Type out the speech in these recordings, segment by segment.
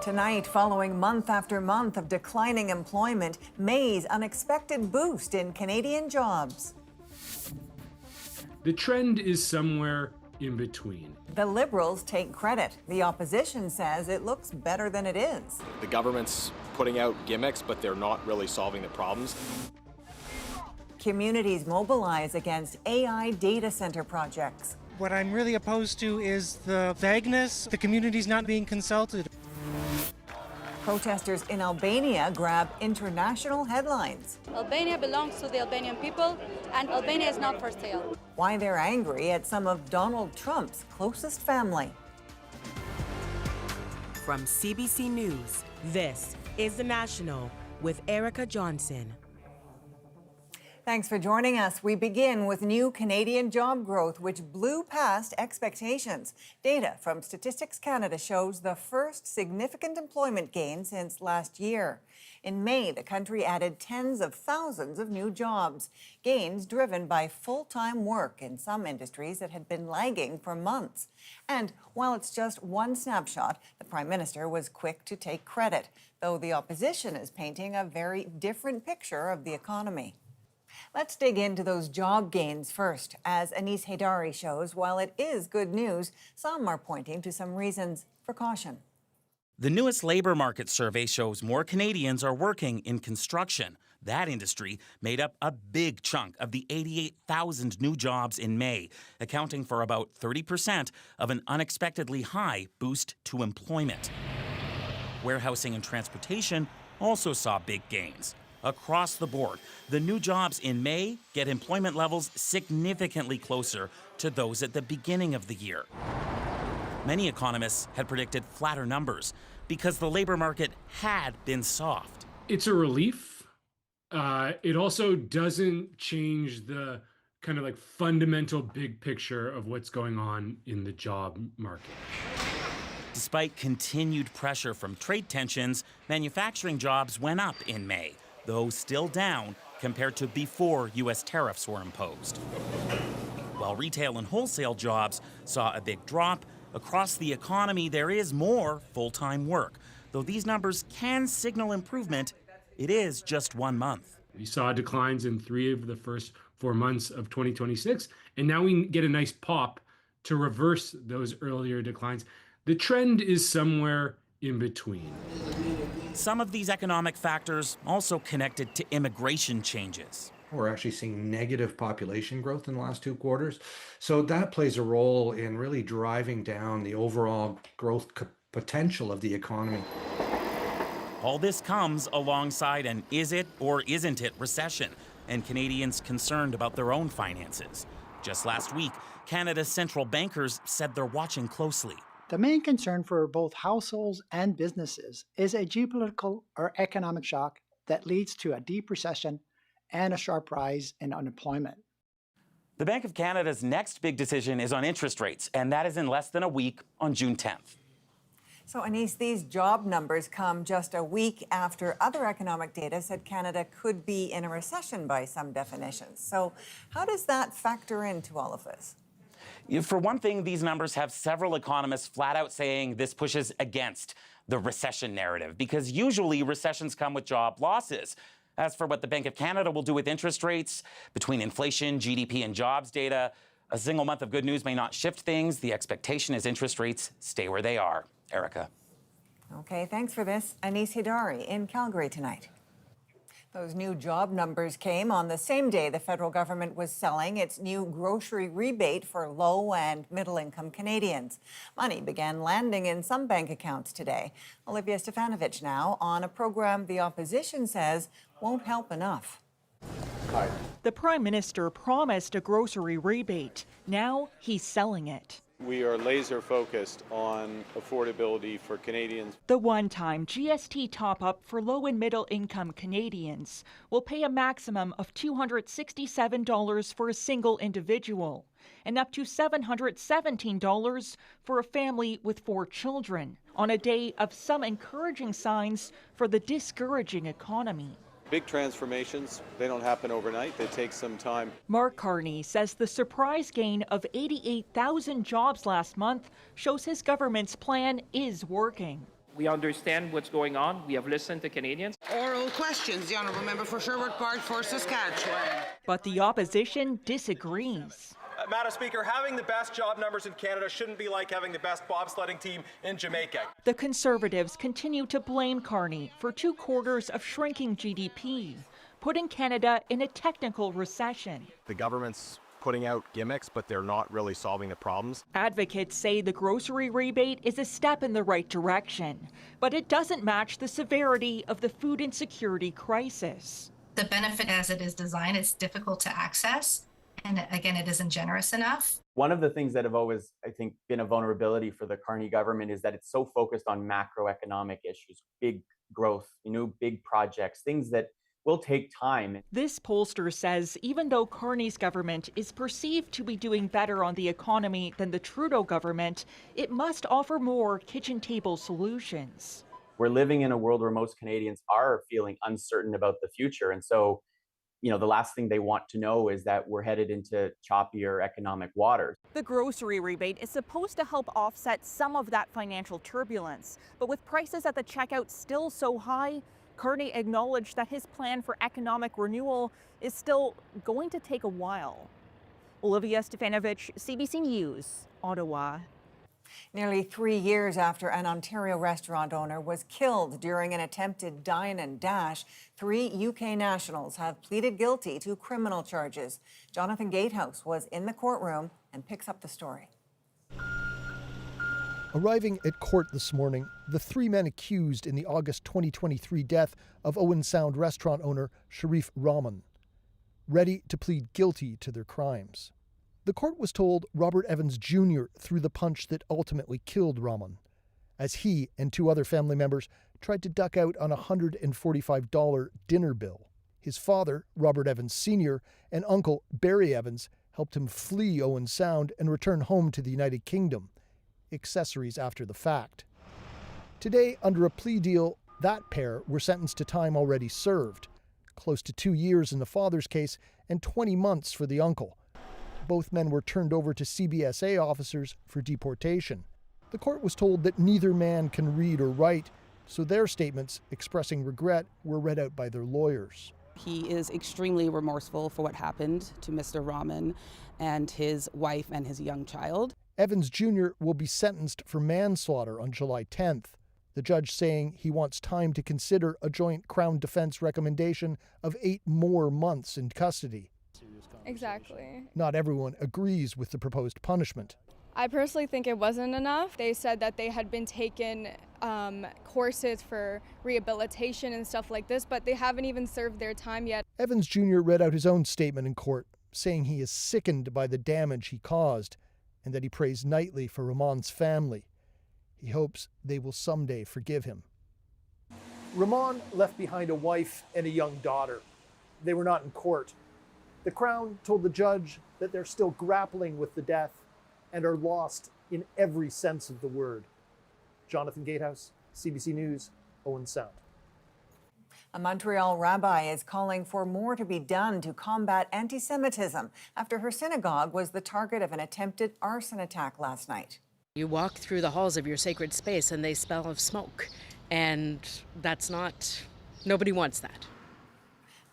Tonight, following month after month of declining employment, May's unexpected boost in Canadian jobs. The trend is somewhere in between. The Liberals take credit. The opposition says it looks better than it is. The government's putting out gimmicks, but they're not really solving the problems. Communities mobilize against AI data center projects. What I'm really opposed to is the vagueness, the community's not being consulted. Protesters in Albania grab international headlines. Albania belongs to the Albanian people, and Albania is not for sale. Why they're angry at some of Donald Trump's closest family. From CBC News, this is The National with Erica Johnson. Thanks for joining us. We begin with new Canadian job growth, which blew past expectations. Data from Statistics Canada shows the first significant employment gain since last year. In May, the country added tens of thousands of new jobs, gains driven by full-time work in some industries that had been lagging for months. And while it's just one snapshot, the Prime Minister was quick to take credit, though the opposition is painting a very different picture of the economy. Let's dig into those job gains first. As Anis Haidari shows, while it is good news, some are pointing to some reasons for caution. The newest labor market survey shows more Canadians are working in construction. That industry made up a big chunk of the 88,000 new jobs in May, accounting for about 30% of an unexpectedly high boost to employment. Warehousing and transportation also saw big gains. Across the board, the new jobs in May get employment levels significantly closer to those at the beginning of the year. Many economists had predicted flatter numbers because the labor market had been soft. It's a relief. It also doesn't change the kind of like fundamental big picture of what's going on in the job market. Despite continued pressure from trade tensions, manufacturing jobs went up in May, though still down compared to before U.S. tariffs were imposed. While retail and wholesale jobs saw a big drop, across the economy there is more full-time work. Though these numbers can signal improvement, it is just 1 month. We saw declines in 3 of the first 4 months of 2026, and now we get a nice pop to reverse those earlier declines. The trend is somewhere in between. Some of these economic factors also connected to immigration changes. We're actually seeing negative population growth in the last 2 quarters. So that plays a role in really driving down the overall growth potential of the economy. All this comes alongside an is it or isn't it recession, and Canadians concerned about their own finances. Just last week, Canada's central bankers said they're watching closely. The main concern for both households and businesses is a geopolitical or economic shock that leads to a deep recession and a sharp rise in unemployment. The Bank of Canada's next big decision is on interest rates, and that is in less than a week on June 10th. So, Anis, these job numbers come just a week after other economic data said Canada could be in a recession by some definitions. So how does that factor into all of this? For one thing, these numbers have several economists flat out saying this pushes against the recession narrative, because usually recessions come with job losses. As for what the Bank of Canada will do with interest rates, between inflation, GDP, and jobs data, a single month of good news may not shift things. The expectation is interest rates stay where they are. Erica. Okay, thanks for this. Anis Haidari in Calgary tonight. Those new job numbers came on the same day the federal government was selling its new grocery rebate for low and middle-income Canadians. Money began landing in some bank accounts today. Olivia Stefanovic now on a program the opposition says won't help enough. Hi. The Prime Minister promised a grocery rebate. Now he's selling it. We are laser focused on affordability for Canadians. The one-time GST top-up for low and middle-income Canadians will pay a maximum of $267 for a single individual and up to $717 for a family with 4 children on a day of some encouraging signs for the discouraging economy. Big transformations, they don't happen overnight. They take some time. Mark Carney says the surprise gain of 88,000 jobs last month shows his government's plan is working. We understand what's going on. We have listened to Canadians. Oral questions, the Honourable Member for Sherwood Park for Saskatchewan. But the opposition disagrees. Madam Speaker, having the best job numbers in Canada shouldn't be like having the best bobsledding team in Jamaica. The Conservatives continue to blame Carney for 2/4 of shrinking GDP, putting Canada in a technical recession. The government's putting out gimmicks, but they're not really solving the problems. Advocates say the grocery rebate is a step in the right direction, but it doesn't match the severity of the food insecurity crisis. The benefit as it is designed is difficult to access, and again, it isn't generous enough. One of the things that have always, I think, been a vulnerability for the Carney government is that it's so focused on macroeconomic issues, big growth, big projects, things that will take time. This pollster says even though Carney's government is perceived to be doing better on the economy than the Trudeau government, it must offer more kitchen table solutions. We're living in a world where most Canadians are feeling uncertain about the future. And so, the last thing they want to know is that we're headed into choppier economic waters. The grocery rebate is supposed to help offset some of that financial turbulence. But with prices at the checkout still so high, Carney acknowledged that his plan for economic renewal is still going to take a while. Olivia Stefanovich, CBC News, Ottawa. Nearly 3 years after an Ontario restaurant owner was killed during an attempted dine and dash, 3 UK nationals have pleaded guilty to criminal charges. Jonathan Gatehouse was in the courtroom and picks up the story. Arriving at court this morning, the 3 men accused in the August 2023 death of Owen Sound restaurant owner Sharif Rahman, ready to plead guilty to their crimes. The court was told Robert Evans Jr. threw the punch that ultimately killed Rahman, as he and 2 other family members tried to duck out on a $145 dinner bill. His father, Robert Evans Sr., and uncle, Barry Evans, helped him flee Owen Sound and return home to the United Kingdom, accessories after the fact. Today, under a plea deal, that pair were sentenced to time already served, close to 2 years in the father's case and 20 months for the uncle. Both men were turned over to CBSA officers for deportation. The court was told that neither man can read or write, so their statements expressing regret were read out by their lawyers. He is extremely remorseful for what happened to Mr. Rahman and his wife and his young child. Evans Jr. will be sentenced for manslaughter on July 10th, the judge saying he wants time to consider a joint Crown Defense recommendation of 8 more months in custody. Exactly. Not everyone agrees with the proposed punishment. I personally think it wasn't enough. They said that they had been taking courses for rehabilitation and stuff like this, but they haven't even served their time yet. Evans Jr. read out his own statement in court, saying he is sickened by the damage he caused and that he prays nightly for Rahman's family. He hopes they will someday forgive him. Rahman left behind a wife and a young daughter. They were not in court. The Crown told the judge that they're still grappling with the death and are lost in every sense of the word. Jonathan Gatehouse, CBC News, Owen Sound. A Montreal rabbi is calling for more to be done to combat anti-Semitism after her synagogue was the target of an attempted arson attack last night. You walk through the halls of your sacred space and they smell of smoke, and nobody wants that.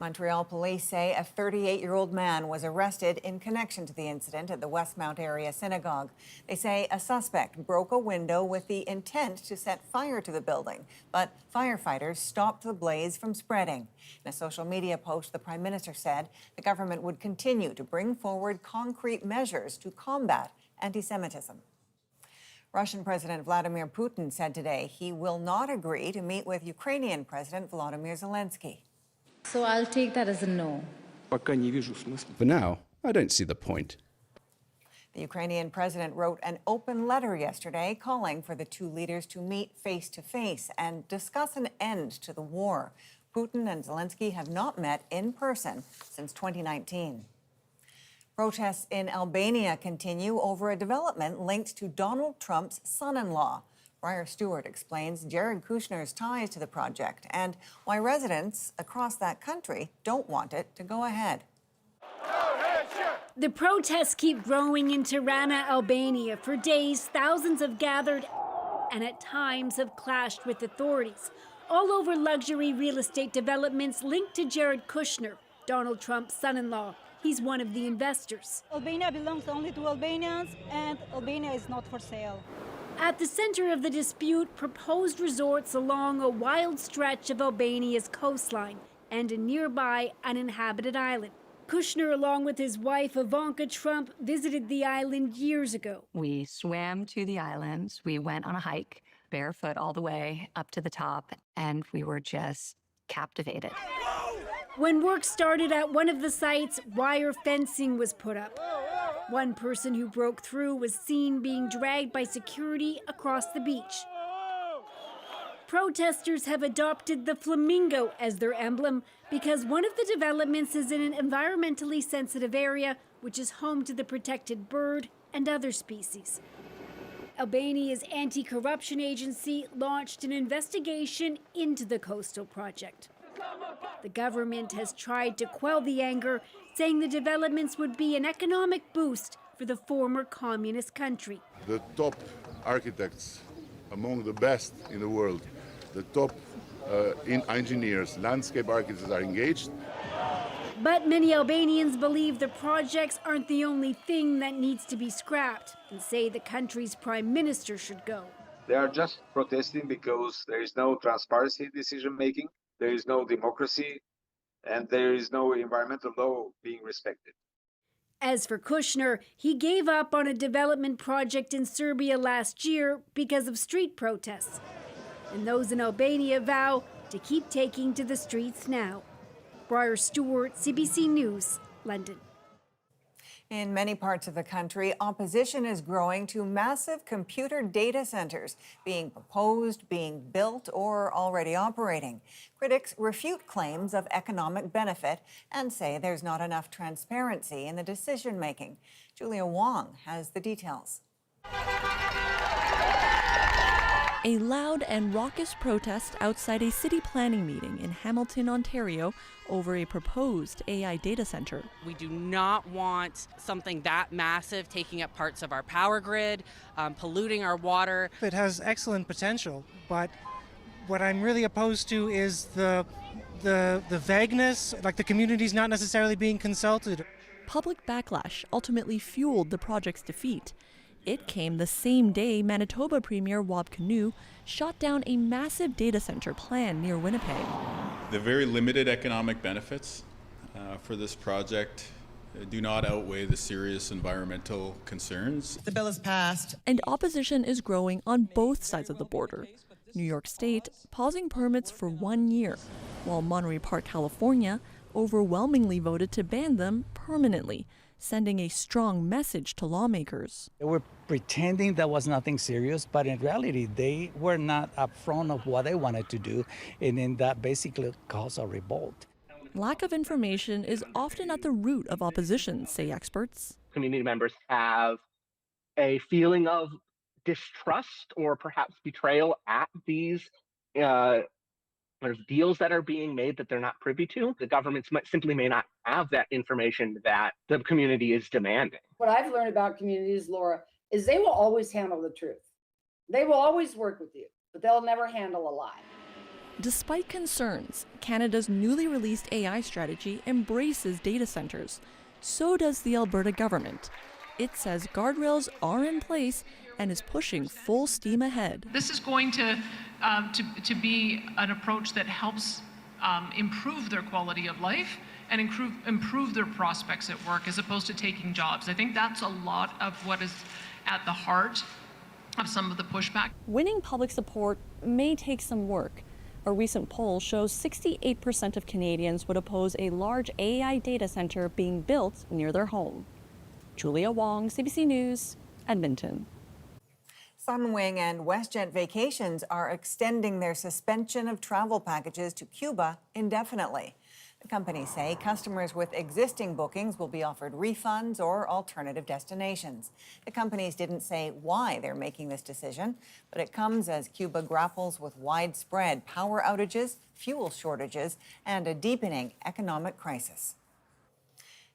Montreal police say a 38-year-old man was arrested in connection to the incident at the Westmount area synagogue. They say a suspect broke a window with the intent to set fire to the building, but firefighters stopped the blaze from spreading. In a social media post, the Prime Minister said the government would continue to bring forward concrete measures to combat anti-Semitism. Russian President Vladimir Putin said today he will not agree to meet with Ukrainian President Volodymyr Zelenskyy. So I'll take that as a no. For now, I don't see the point. The Ukrainian president wrote an open letter yesterday calling for the 2 leaders to meet face-to-face and discuss an end to the war. Putin and Zelenskyy have not met in person since 2019. Protests in Albania continue over a development linked to Donald Trump's son-in-law. Briar Stewart explains Jared Kushner's ties to the project and why residents across that country don't want it to go ahead. The protests keep growing in Tirana, Albania. For days, thousands have gathered and at times have clashed with authorities. All over luxury real estate developments linked to Jared Kushner, Donald Trump's son-in-law. He's one of the investors. Albania belongs only to Albanians, and Albania is not for sale. At the center of the dispute, proposed resorts along a wild stretch of Albania's coastline and a nearby uninhabited island. Kushner, along with his wife Ivanka Trump, visited the island years ago. We swam to the islands. We went on a hike, barefoot all the way up to the top, and we were just captivated. When work started at one of the sites, wire fencing was put up. One person who broke through was seen being dragged by security across the beach. Protesters have adopted the flamingo as their emblem because one of the developments is in an environmentally sensitive area, which is home to the protected bird and other species. Albania's anti-corruption agency launched an investigation into the coastal project. The government has tried to quell the anger, saying the developments would be an economic boost for the former communist country. The top architects, among the best in the world, the top engineers, landscape architects are engaged. But many Albanians believe the projects aren't the only thing that needs to be scrapped and say the country's prime minister should go. They are just protesting because there is no transparency in decision making, there is no democracy, and there is no environmental law being respected. As for Kushner, he gave up on a development project in Serbia last year because of street protests. And those in Albania vow to keep taking to the streets now. Briar Stewart, CBC News, London. In many parts of the country, opposition is growing to massive computer data centers being proposed, being built, or already operating. Critics refute claims of economic benefit and say there's not enough transparency in the decision-making. Julia Wong has the details. A loud and raucous protest outside a city planning meeting in Hamilton, Ontario, over a proposed AI data center. We do not want something that massive taking up parts of our power grid, polluting our water. It has excellent potential, but what I'm really opposed to is the vagueness, like the community's not necessarily being consulted. Public backlash ultimately fueled the project's defeat. It came the same day Manitoba Premier Wab Kinew shot down a massive data center plan near Winnipeg. The very limited economic benefits for this project do not outweigh the serious environmental concerns. The bill is passed. And opposition is growing on both sides of the border. New York State pausing permits for 1 year, while Monterey Park, California overwhelmingly voted to ban them permanently, sending a strong message to lawmakers. They were pretending that was nothing serious, but in reality, they were not upfront of what they wanted to do, and then that basically caused a revolt. Lack of information is often at the root of opposition, say experts. Community members have a feeling of distrust or perhaps betrayal at these deals that are being made that they're not privy to. The governments simply may not have that information that the community is demanding. What I've learned about communities, Laura, is they will always handle the truth. They will always work with you, but they'll never handle a lie. Despite concerns, Canada's newly released AI strategy embraces data centers. So does the Alberta government. It says guardrails are in place and is pushing full steam ahead. This is going to be an approach that helps improve their quality of life and improve their prospects at work as opposed to taking jobs. I think that's a lot of what is at the heart of some of the pushback. Winning public support may take some work. A recent poll shows 68% of Canadians would oppose a large AI data center being built near their home. Julia Wong, CBC News, Edmonton. Sunwing and Westjet Vacations are extending their suspension of travel packages to Cuba indefinitely. The companies say customers with existing bookings will be offered refunds or alternative destinations. The companies didn't say why they're making this decision, but it comes as Cuba grapples with widespread power outages, fuel shortages, and a deepening economic crisis.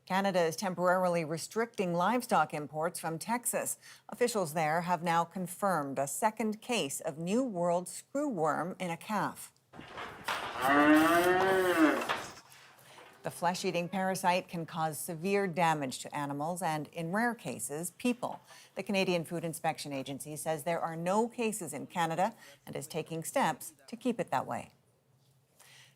Canada is temporarily restricting livestock imports from Texas. Officials there have now confirmed a second case of New World screwworm in a calf. The flesh-eating parasite can cause severe damage to animals and, in rare cases, people. The Canadian Food Inspection Agency says there are no cases in Canada and is taking steps to keep it that way.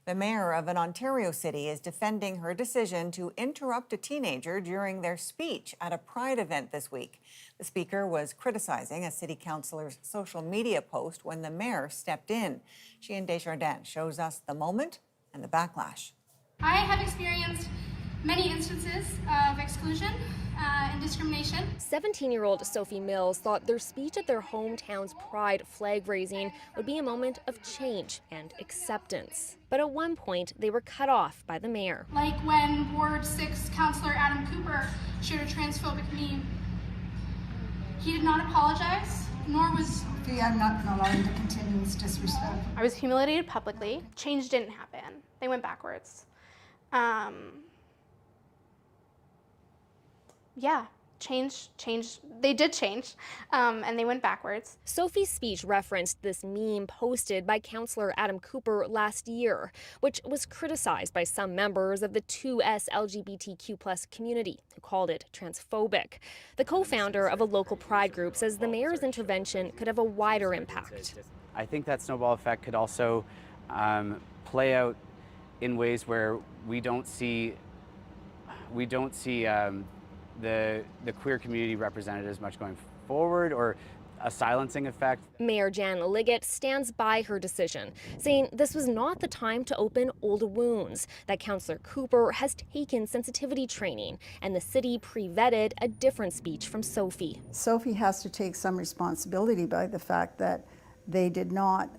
The mayor of an Ontario city is defending her decision to interrupt a teenager during their speech at a Pride event this week. The speaker was criticizing a city councillor's social media post when the mayor stepped in. Jared shows us the moment and the backlash. I have experienced many instances of exclusion and discrimination. 17-year-old Sophie Mills thought their speech at their hometown's Pride flag raising would be a moment of change and acceptance. But at one point, they were cut off by the mayor. Like when Ward 6 Councillor Adam Cooper shared a transphobic meme. He did not apologize, nor was... I'm not going to allow him to continue this disrespect. I was humiliated publicly. Change didn't happen. They went backwards. Yeah, change, they did change, and they went backwards. Sophie's speech referenced this meme posted by Councillor Adam Cooper last year, which was criticized by some members of the 2S LGBTQ+ community, who called it transphobic. The co-founder of a local pride group says the mayor's intervention could have a wider impact. I think that snowball effect could also play out in ways where we don't see the queer community represented as much going forward, or a silencing effect. Mayor Jan Liggett stands by her decision, saying this was not the time to open old wounds, that Councillor Cooper has taken sensitivity training, and the city pre-vetted a different speech from Sophie. Sophie has to take some responsibility by the fact that they did not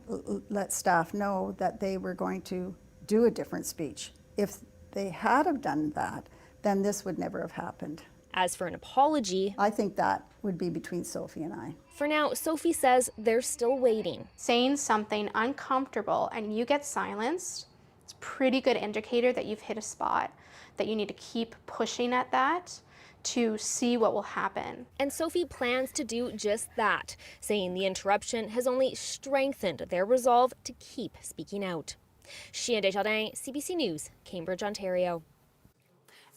let staff know that they were going to do a different speech. If they had have done that, then this would never have happened. As for an apology, I think that would be between Sophie and I. For now, Sophie says they're still waiting. Saying something uncomfortable and you get silenced, it's a pretty good indicator that you've hit a spot, that you need to keep pushing at that to see what will happen. And Sophie plans to do just that, saying the interruption has only strengthened their resolve to keep speaking out. Jared and Ivanka, CBC News, Cambridge, Ontario.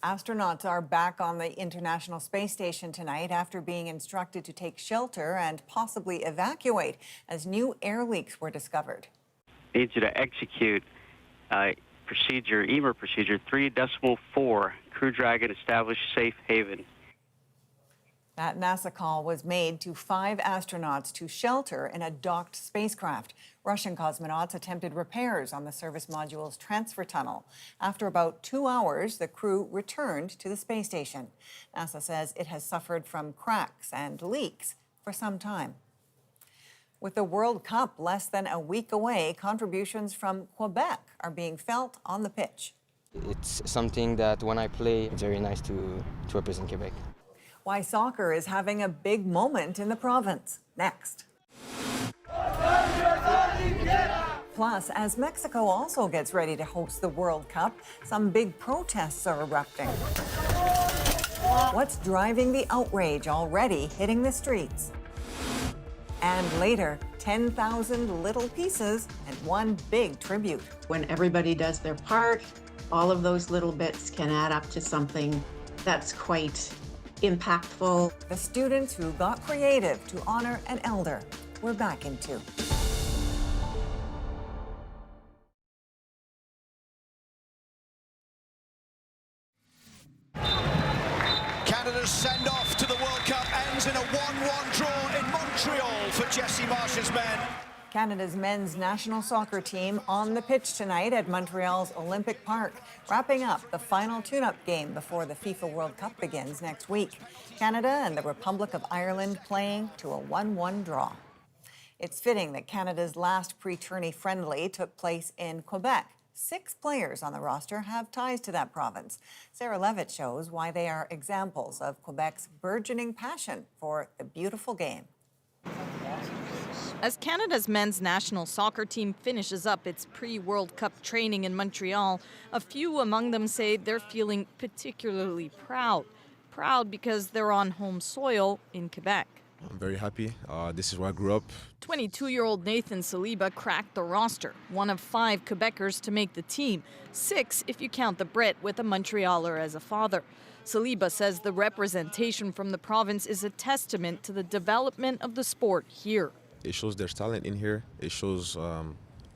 Astronauts are back on the International Space Station tonight after being instructed to take shelter and possibly evacuate as new air leaks were discovered. I need you to execute procedure, EMER procedure 3.4, Crew Dragon established safe haven. That NASA call was made to 5 astronauts to shelter in a docked spacecraft. Russian cosmonauts attempted repairs on the service module's transfer tunnel. After about 2 hours, the crew returned to the space station. NASA says it has suffered from cracks and leaks for some time. With the World Cup less than a week away, contributions from Quebec are being felt on the pitch. It's something that when I play, it's very nice to represent Quebec. Why soccer is having a big moment in the province. Next. Plus, as Mexico also gets ready to host the World Cup, some big protests are erupting. What's driving the outrage already hitting the streets? And later, 10,000 little pieces and one big tribute. When everybody does their part, all of those little bits can add up to something that's quite impactful. The students who got creative to honor an elder. We're back in 2. Canada's send-off to the World Cup ends in a 1-1 draw in Montreal for Jesse Marsh's men. Canada's men's national soccer team on the pitch tonight at Montreal's Olympic Park, wrapping up the final tune-up game before the FIFA World Cup begins next week. Canada and the Republic of Ireland playing to a 1-1 draw. It's fitting that Canada's last pre-tourney friendly took place in Quebec. 6 players on the roster have ties to that province. Sarah Levitt shows why they are examples of Quebec's burgeoning passion for the beautiful game. As Canada's men's national soccer team finishes up its pre-World Cup training in Montreal, a few among them say they're feeling particularly proud. Proud because they're on home soil in Quebec. I'm very happy. This is where I grew up. 22-year-old Nathan Saliba cracked the roster, one of 5 Quebecers to make the team, 6 if you count the Brit with a Montrealer as a father. Saliba says the representation from the province is a testament to the development of the sport here. It shows there's talent in here. It shows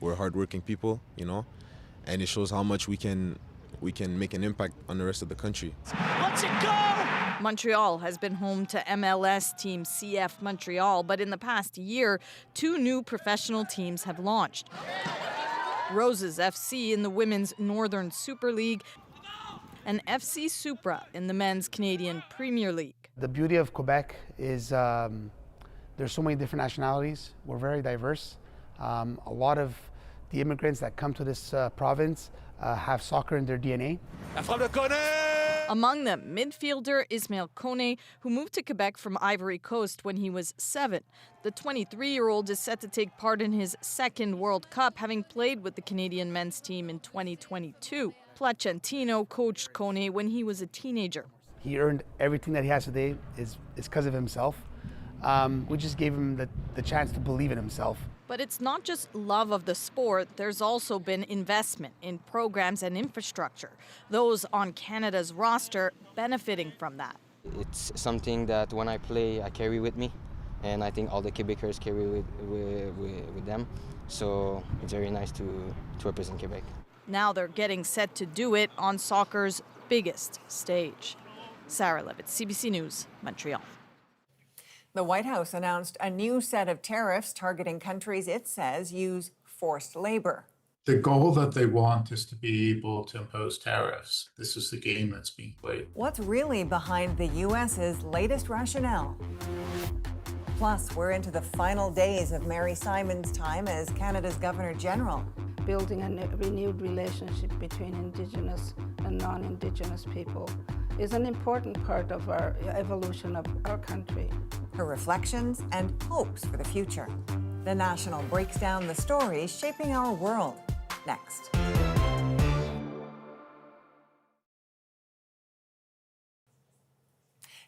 we're hardworking people, you know, and it shows how much we can make an impact on the rest of the country. Let's it go! Montreal has been home to MLS team CF Montreal, but in the past year, 2 new professional teams have launched. Roses FC in the Women's Northern Super League and FC Supra in the Men's Canadian Premier League. The beauty of Quebec is there's so many different nationalities. We're very diverse. A lot of the immigrants that come to this province have soccer in their DNA. Among them, midfielder Ismail Kone, who moved to Quebec from Ivory Coast when he was 7. The 23-year-old is set to take part in his 2nd World Cup, having played with the Canadian men's team in 2022. Placentino coached Kone when he was a teenager. He earned everything that he has today is because of himself. We just gave him the chance to believe in himself. But it's not just love of the sport, there's also been investment in programs and infrastructure. Those on Canada's roster benefiting from that. It's something that when I play, I carry with me, and I think all the Quebecers carry with them. So it's very nice to represent Quebec. Now they're getting set to do it on soccer's biggest stage. Sarah Levitt, CBC News, Montreal. The White House announced a new set of tariffs targeting countries it says use forced labor. The goal that they want is to be able to impose tariffs. This is the game that's being played. What's really behind the U.S.'s latest rationale? Plus, we're into the final days of Mary Simon's time as Canada's Governor General. Building a renewed relationship between Indigenous and non-Indigenous people is an important part of our evolution of our country. Her reflections and hopes for the future. The National breaks down the stories shaping our world. Next.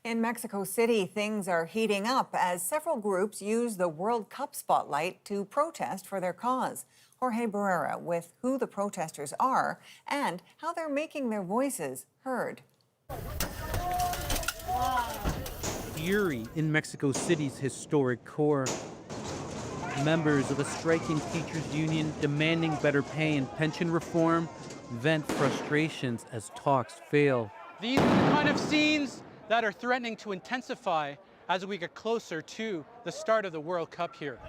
In Mexico City, things are heating up as several groups use the World Cup spotlight to protest for their cause. Jorge Barrera with who the protesters are and how they're making their voices heard. Fury in Mexico City's historic core. Members of a striking teachers union demanding better pay and pension reform vent frustrations as talks fail. These are the kind of scenes that are threatening to intensify as we get closer to the start of the World Cup here.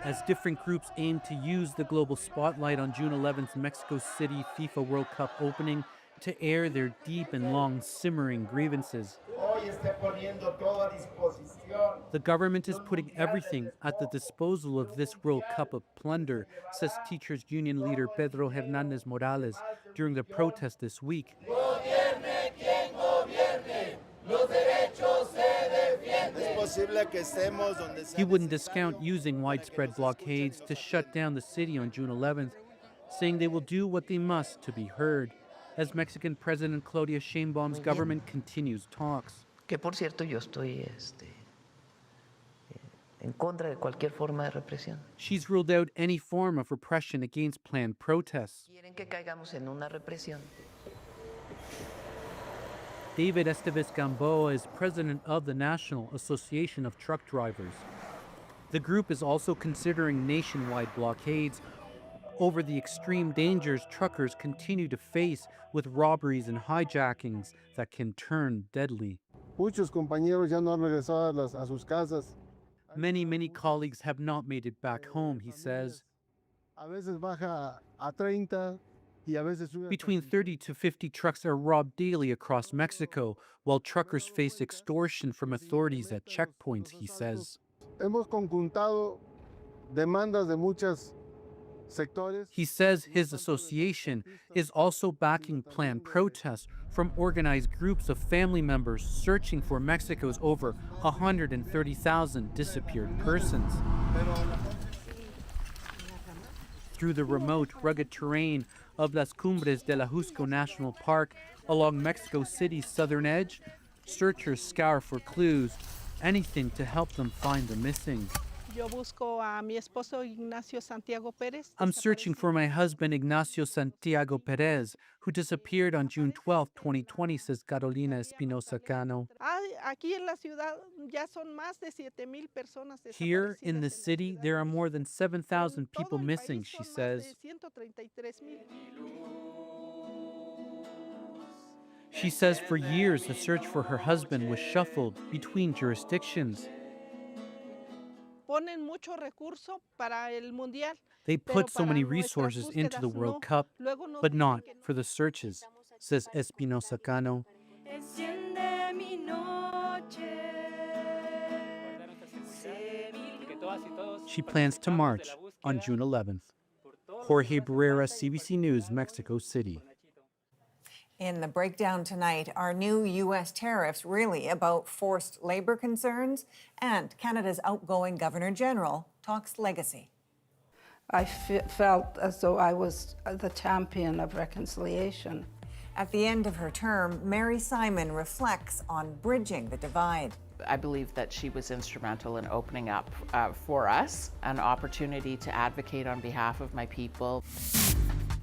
As different groups aim to use the global spotlight on June 11th's Mexico City FIFA World Cup opening to air their deep and long simmering grievances. The government is putting everything at the disposal of this World Cup of plunder, says teachers union leader Pedro Hernández Morales during the protest this week. He wouldn't discount using widespread blockades to shut down the city on June 11th, saying they will do what they must to be heard, as Mexican President Claudia Sheinbaum's government continues talks. Que por cierto yo estoy en contra de cualquier forma de represión. She's ruled out any form of repression against planned protests. Quieren que caigamos en una represión. David Esteves Gamboa is president of the National Association of Truck Drivers. The group is also considering nationwide blockades over the extreme dangers truckers continue to face with robberies and hijackings that can turn deadly. Muchos compañeros ya no han regresado a sus casas. Many colleagues have not made it back home, he says. A veces baja a 30 y a veces sube. Between 30 to 50 trucks are robbed daily across Mexico, while truckers face extortion from authorities at checkpoints, he says. Hemos conjuntado demandas de muchas sectores. He says his association is also backing planned protests from organized groups of family members searching for Mexico's over 130,000 disappeared persons. Through the remote, rugged terrain of Las Cumbres de la Jusco National Park along Mexico City's southern edge, searchers scour for clues, anything to help them find the missing. I'm searching for my husband Ignacio Santiago Perez, who disappeared on June 12, 2020, says Carolina Espinosa Cano. Here in the city, there are more than 7,000 people missing, she says. She says for years, the search for her husband was shuffled between jurisdictions. They put so many resources into the World Cup, but not for the searches, says Espinosa Cano. She plans to march on June 11th. Jorge Barrera, CBC News, Mexico City. In the breakdown tonight, are new U.S. tariffs really about forced labor concerns? And Canada's outgoing Governor General talks legacy. I felt as though I was the champion of reconciliation. At the end of her term, Mary Simon reflects on bridging the divide. I believe that she was instrumental in opening up for us an opportunity to advocate on behalf of my people.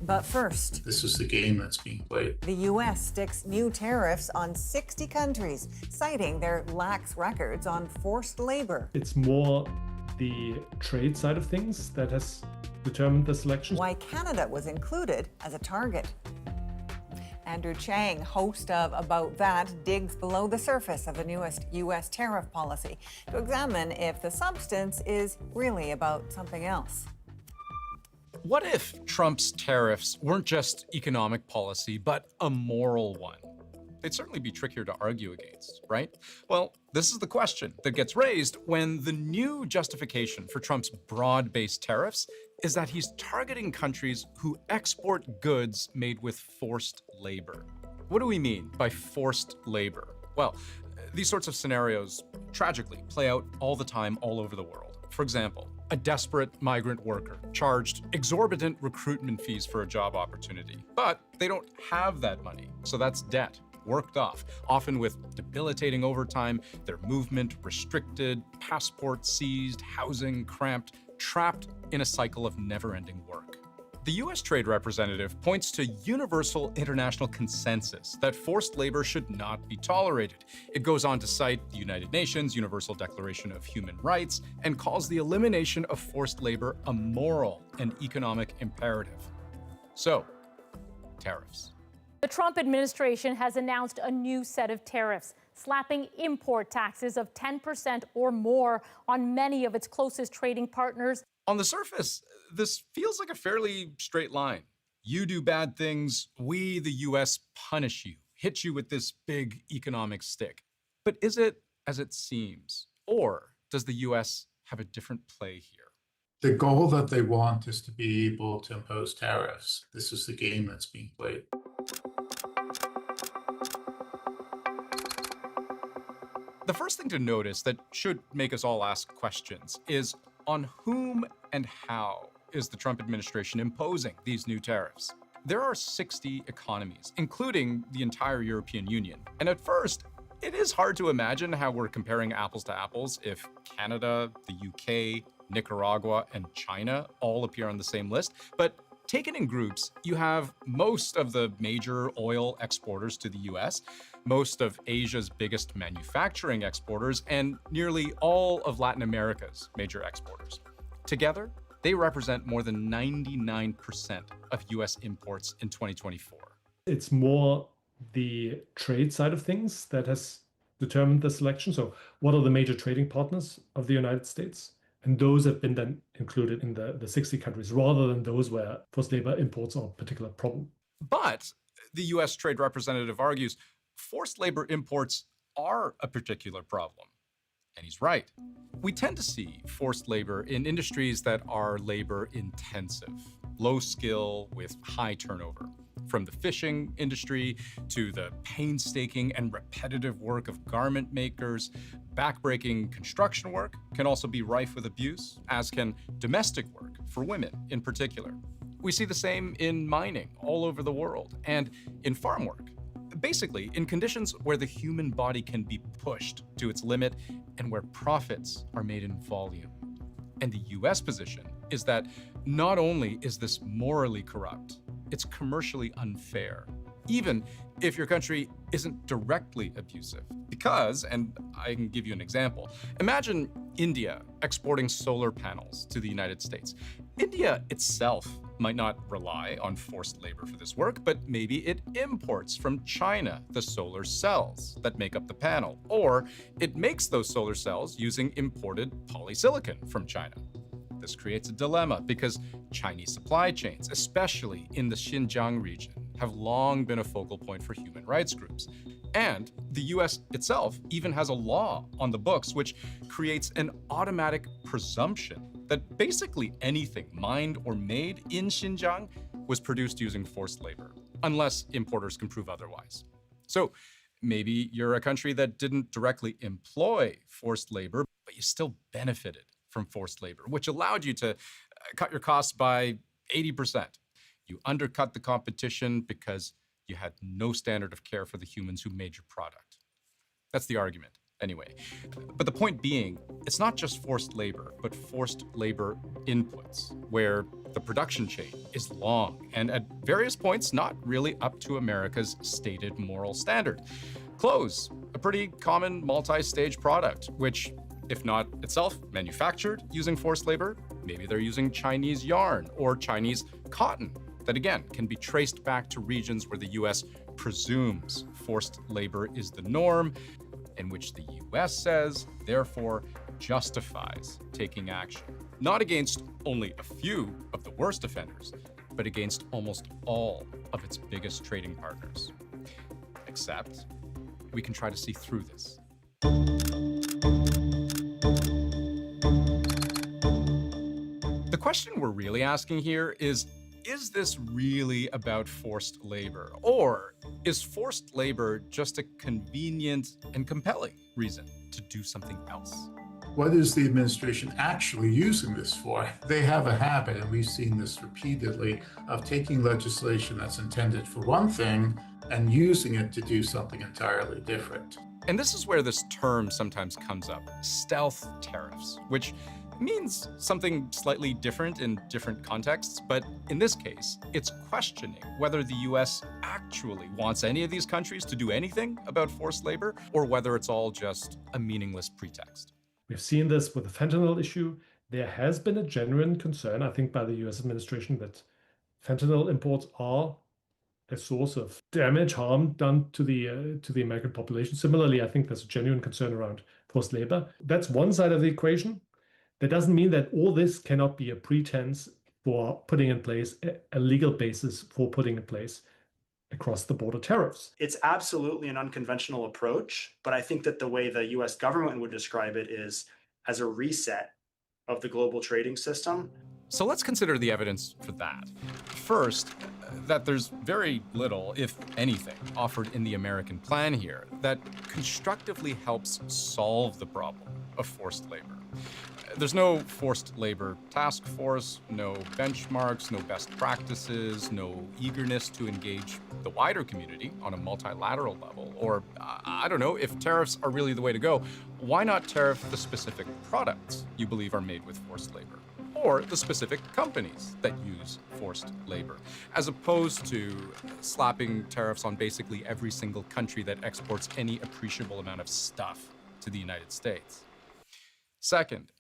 But first, this is the game that's being played. The U.S. sticks new tariffs on 60 countries, citing their lax records on forced labor. It's more the trade side of things that has determined the selection. Why Canada was included as a target. Andrew Chang, host of About That, digs below the surface of the newest U.S. tariff policy to examine if the substance is really about something else. What if Trump's tariffs weren't just economic policy, but a moral one? They'd certainly be trickier to argue against, right? Well, this is the question that gets raised when the new justification for Trump's broad-based tariffs is that he's targeting countries who export goods made with forced labor. What do we mean by forced labor? Well, these sorts of scenarios tragically play out all the time all over the world. For example, a desperate migrant worker charged exorbitant recruitment fees for a job opportunity, but they don't have that money, so that's debt worked off, often with debilitating overtime, their movement restricted, passport seized, housing cramped, trapped in a cycle of never-ending work. The U.S. Trade Representative points to universal international consensus that forced labor should not be tolerated. It goes on to cite the United Nations Universal Declaration of Human Rights and calls the elimination of forced labor a moral and economic imperative. So, tariffs. The Trump administration has announced a new set of tariffs, slapping import taxes of 10% or more on many of its closest trading partners. On the surface, this feels like a fairly straight line. You do bad things, we, the US, punish you, hit you with this big economic stick. But is it as it seems? Or does the US have a different play here? The goal that they want is to be able to impose tariffs. This is the game that's being played. The first thing to notice that should make us all ask questions is on whom and how is the Trump administration imposing these new tariffs? There are 60 economies, including the entire European Union. And at first, it is hard to imagine how we're comparing apples to apples if Canada, the UK, Nicaragua, and China all appear on the same list. But taken in groups, you have most of the major oil exporters to the US, most of Asia's biggest manufacturing exporters, and nearly all of Latin America's major exporters. Together, they represent more than 99% of US imports in 2024. It's more the trade side of things that has determined the selection. So what are the major trading partners of the United States? And those have been then included in the 60 countries, rather than those where forced labor imports are a particular problem. But the US Trade Representative argues forced labor imports are a particular problem. And he's right. We tend to see forced labor in industries that are labor intensive. low skill with high turnover. From the fishing industry to the painstaking and repetitive work of garment makers, backbreaking construction work can also be rife with abuse, as can domestic work for women in particular. We see the same in mining all over the world and in farm work. Basically, in conditions where the human body can be pushed to its limit and where profits are made in volume. And the US position is that not only is this morally corrupt, it's commercially unfair, even if your country isn't directly abusive. Because, and I can give you an example, imagine India exporting solar panels to the United States. India itself might not rely on forced labor for this work, but maybe it imports from China the solar cells that make up the panel, or it makes those solar cells using imported polysilicon from China. This creates a dilemma because Chinese supply chains, especially in the Xinjiang region, have long been a focal point for human rights groups. And the US itself even has a law on the books which creates an automatic presumption that basically anything mined or made in Xinjiang was produced using forced labor, unless importers can prove otherwise. So maybe you're a country that didn't directly employ forced labor, but you still benefited from forced labor, which allowed you to cut your costs by 80%. You undercut the competition because you had no standard of care for the humans who made your product. That's the argument, anyway. But the point being, it's not just forced labor, but forced labor inputs, where the production chain is long and at various points not really up to America's stated moral standard. Clothes, a pretty common multi-stage product, which, if not itself manufactured using forced labor, maybe they're using Chinese yarn or Chinese cotton that, again, can be traced back to regions where the US presumes forced labor is the norm, and which the US says, therefore, justifies taking action, not against only a few of the worst offenders, but against almost all of its biggest trading partners. Except we can try to see through this. The question we're really asking here is this really about forced labor? Or is forced labor just a convenient and compelling reason to do something else? What is the administration actually using this for? They have a habit, and we've seen this repeatedly, of taking legislation that's intended for one thing and using it to do something entirely different. And this is where this term sometimes comes up, stealth tariffs, which means something slightly different in different contexts, but in this case, it's questioning whether the US actually wants any of these countries to do anything about forced labor, or whether it's all just a meaningless pretext. We've seen this with the fentanyl issue. There has been a genuine concern, I think, by the US administration that fentanyl imports are a source of damage, harm done to the American population. Similarly, I think there's a genuine concern around forced labor. That's one side of the equation. That doesn't mean that all this cannot be a pretense for putting in place a legal basis for putting in place across-the-border tariffs. It's absolutely an unconventional approach, but I think that the way the US government would describe it is as a reset of the global trading system. So let's consider the evidence for that. First, that there's very little, if anything, offered in the American plan here that constructively helps solve the problem of forced labor. There's no forced labor task force, no benchmarks, no best practices, no eagerness to engage the wider community on a multilateral level. Or, I don't know, if tariffs are really the way to go, why not tariff the specific products you believe are made with forced labor? Or the specific companies that use forced labor, as opposed to slapping tariffs on basically every single country that exports any appreciable amount of stuff to the United States. Second,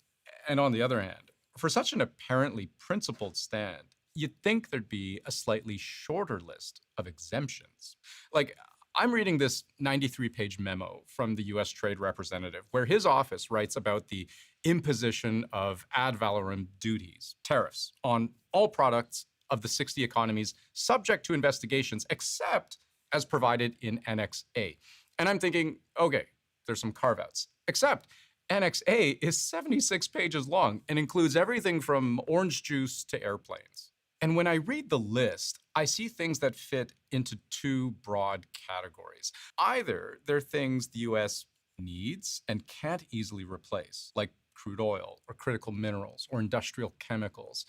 and on the other hand, for such an apparently principled stand, you'd think there'd be a slightly shorter list of exemptions. Like, I'm reading this 93-page memo from the US Trade Representative, where his office writes about the imposition of ad valorem duties, tariffs, on all products of the 60 economies subject to investigations, except as provided in Annex A. And I'm thinking, okay, there's some carve-outs, except Annex A is 76 pages long and includes everything from orange juice to airplanes. And when I read the list, I see things that fit into two broad categories. Either they're things the US needs and can't easily replace, like crude oil or critical minerals or industrial chemicals,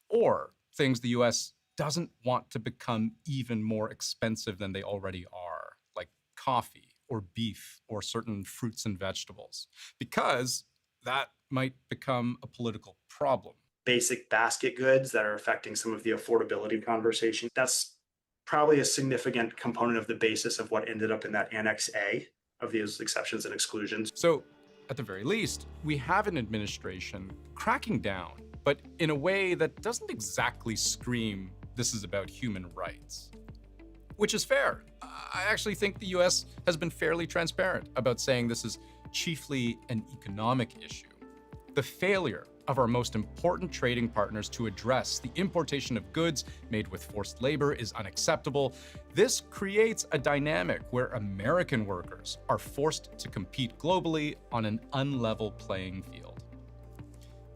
or things the US doesn't want to become even more expensive than they already are, like coffee or beef or certain fruits and vegetables, because that might become a political problem. Basic basket goods that are affecting some of the affordability conversation. That's probably a significant component of the basis of what ended up in that Annex A of these exceptions and exclusions. So, at the very least, we have an administration cracking down, but in a way that doesn't exactly scream, this is about human rights. Which is fair. I actually think the US has been fairly transparent about saying this is chiefly an economic issue. The failure of our most important trading partners to address the importation of goods made with forced labor is unacceptable. This creates a dynamic where American workers are forced to compete globally on an unlevel playing field.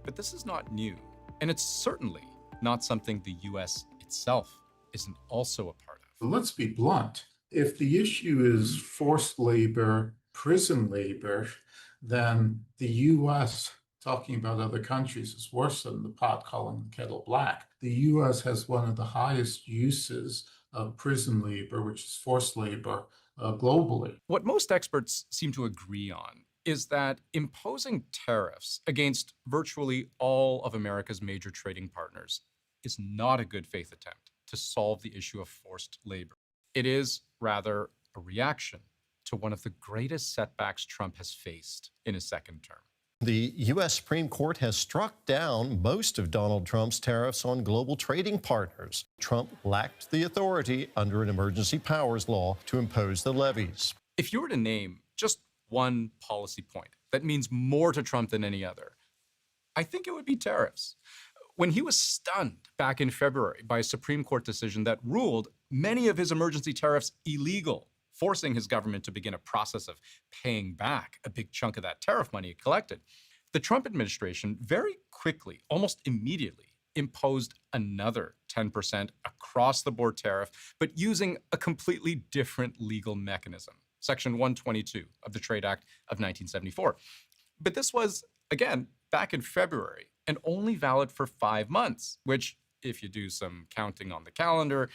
But this is not new, and it's certainly not something the US itself isn't also a part of. Let's be blunt. If the issue is forced labor, prison labor, then the US talking about other countries is worse than the pot calling the kettle black. The US has one of the highest uses of prison labor, which is forced labor, globally. What most experts seem to agree on is that imposing tariffs against virtually all of America's major trading partners is not a good faith attempt to solve the issue of forced labor. It is rather a reaction to one of the greatest setbacks Trump has faced in his second term. The U.S. Supreme Court has struck down most of Donald Trump's tariffs on global trading partners. Trump lacked the authority under an emergency powers law to impose the levies. If you were to name just one policy point that means more to Trump than any other, I think it would be tariffs. When he was stunned back in February by a Supreme Court decision that ruled many of his emergency tariffs illegal, forcing his government to begin a process of paying back a big chunk of that tariff money it collected, the Trump administration very quickly, almost immediately, imposed another 10% across-the-board tariff, but using a completely different legal mechanism, Section 122 of the Trade Act of 1974. But this was, again, back in February, and only valid for 5 months, which, if you do some counting on the calendar,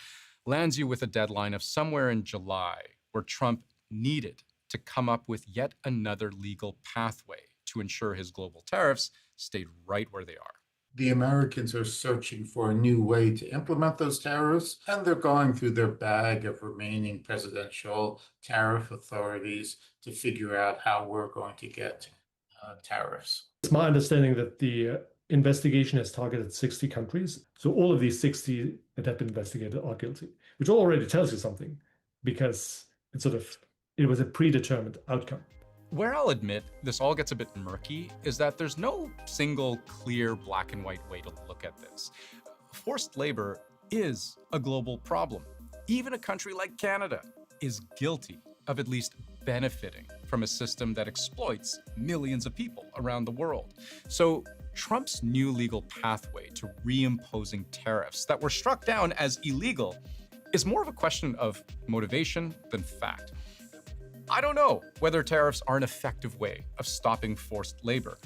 lands you with a deadline of somewhere in July, where Trump needed to come up with yet another legal pathway to ensure his global tariffs stayed right where they are. The Americans are searching for a new way to implement those tariffs, and they're going through their bag of remaining presidential tariff authorities to figure out how we're going to get tariffs. It's my understanding that the investigation has targeted 60 countries. So all of these 60 that have been investigated are guilty, which already tells you something, because it was a predetermined outcome. Where I'll admit this all gets a bit murky is that there's no single clear black and white way to look at this. Forced labor is a global problem. Even a country like Canada is guilty of at least benefiting from a system that exploits millions of people around the world. So Trump's new legal pathway to reimposing tariffs that were struck down as illegal is more of a question of motivation than fact. I don't know whether tariffs are an effective way of stopping forced labor,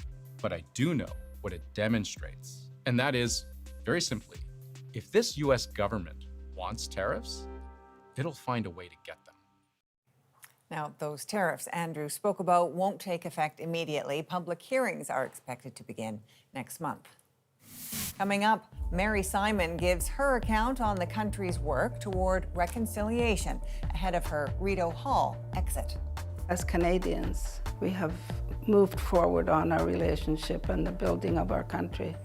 but I do know what it demonstrates. And that is, very simply, if this US government wants tariffs, it'll find a way to get them. Now, those tariffs Andrew spoke about won't take effect immediately. Public hearings are expected to begin next month. Coming up, Mary Simon gives her account on the country's work toward reconciliation ahead of her Rideau Hall exit. As Canadians, we have moved forward on our relationship and the building of our country.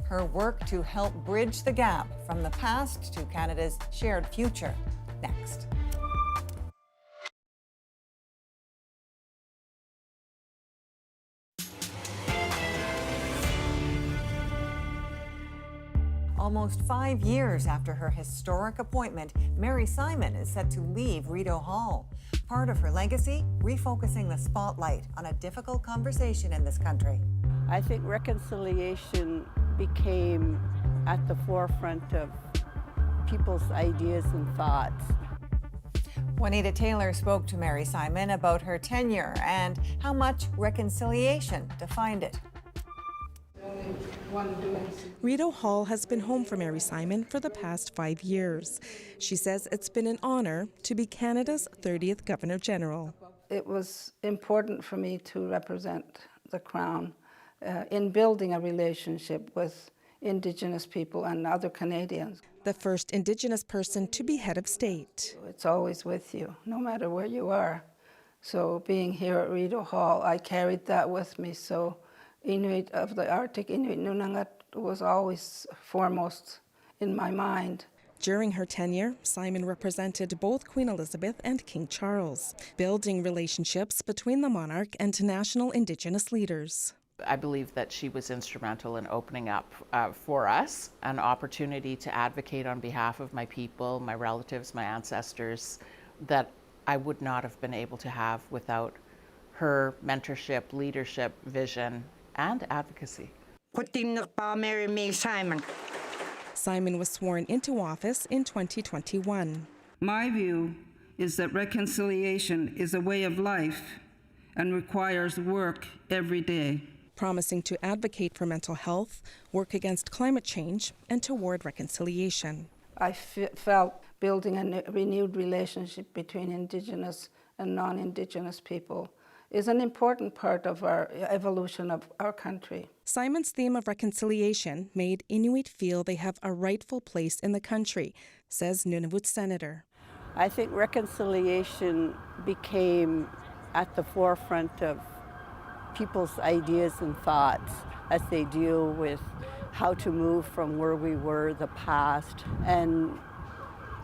Her work to help bridge the gap from the past to Canada's shared future. Next. Almost 5 years after her historic appointment, Mary Simon is set to leave Rideau Hall. Part of her legacy, refocusing the spotlight on a difficult conversation in this country. I think reconciliation became at the forefront of people's ideas and thoughts. Juanita Taylor spoke to Mary Simon about her tenure and how much reconciliation defined it. Rideau Hall has been home for Mary Simon for the past 5 years. She says it's been an honor to be Canada's 30th Governor General. It was important for me to represent the Crown in building a relationship with Indigenous people and other Canadians. The first Indigenous person to be head of state. It's always with you, no matter where you are. So being here at Rideau Hall, I carried that with me. So Inuit of the Arctic, Inuit Nunangat, was always foremost in my mind. During her tenure, Simon represented both Queen Elizabeth and King Charles, building relationships between the monarch and national Indigenous leaders. I believe that she was instrumental in opening up for us an opportunity to advocate on behalf of my people, my relatives, my ancestors, that I would not have been able to have without her mentorship, leadership, vision, and advocacy. Simon was sworn into office in 2021. My view is that reconciliation is a way of life and requires work every day. Promising to advocate for mental health, work against climate change, and toward reconciliation. I felt building a renewed relationship between Indigenous and non-Indigenous people is an important part of our evolution of our country. Simon's theme of reconciliation made Inuit feel they have a rightful place in the country, says Nunavut Senator. I think reconciliation became at the forefront of people's ideas and thoughts as they deal with how to move from where we were, the past, and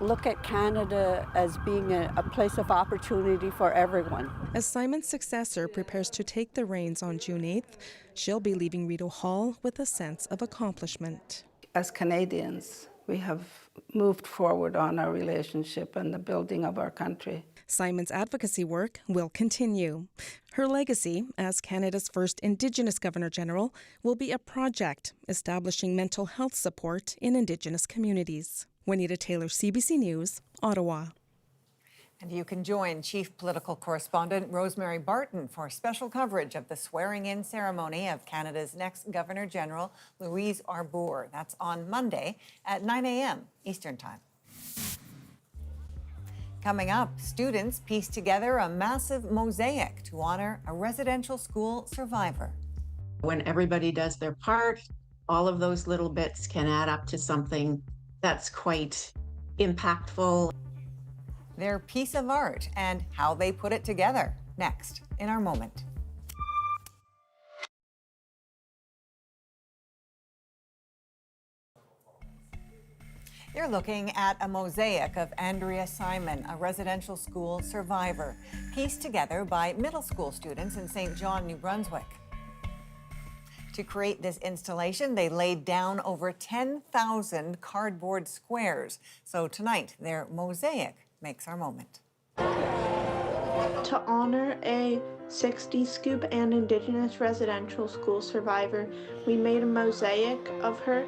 look at Canada as being a place of opportunity for everyone. As Simon's successor prepares to take the reins on June 8th, she'll be leaving Rideau Hall with a sense of accomplishment. As Canadians, we have moved forward on our relationship and the building of our country. Simon's advocacy work will continue. Her legacy as Canada's first Indigenous Governor-General will be a project establishing mental health support in Indigenous communities. Juanita Taylor, CBC News, Ottawa. And you can join Chief Political Correspondent Rosemary Barton for special coverage of the swearing-in ceremony of Canada's next Governor-General, Louise Arbour. That's on Monday at 9 a.m. Eastern Time. Coming up, students piece together a massive mosaic to honor a residential school survivor. When everybody does their part, all of those little bits can add up to something that's quite impactful. Their piece of art and how they put it together. Next, in our moment. You're looking at a mosaic of Andrea Simon, a residential school survivor, pieced together by middle school students in St. John, New Brunswick. To create this installation, they laid down over 10,000 cardboard squares. So tonight, their mosaic makes our moment. To honor a 60s scoop and Indigenous residential school survivor, we made a mosaic of her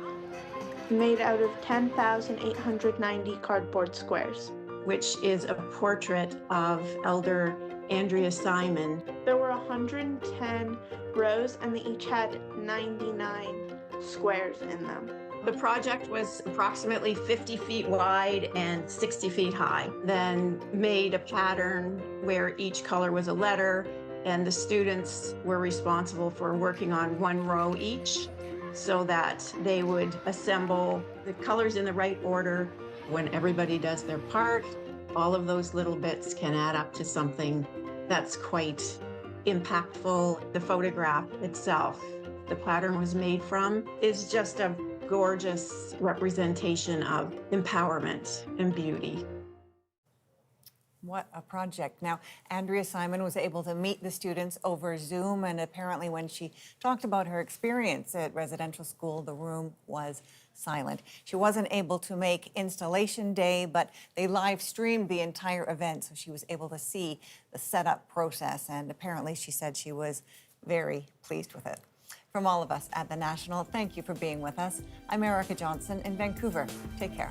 made out of 10,890 cardboard squares. Which is a portrait of Elder Andrea Simon. There were 110 rows and they each had 99 squares in them. The project was approximately 50 feet wide and 60 feet high. Then made a pattern where each color was a letter, and the students were responsible for working on one row each so that they would assemble the colors in the right order. When everybody does their part, all of those little bits can add up to something that's quite impactful. The photograph itself, the pattern was made from, is just a gorgeous representation of empowerment and beauty. What a project. Now, Andrea Simon was able to meet the students over Zoom, and apparently when she talked about her experience at residential school, the room was silent. She wasn't able to make installation day, but they live streamed the entire event, so she was able to see the setup process, and apparently she said she was very pleased with it. From all of us at The National, thank you for being with us. I'm Erica Johnson in Vancouver. Take care.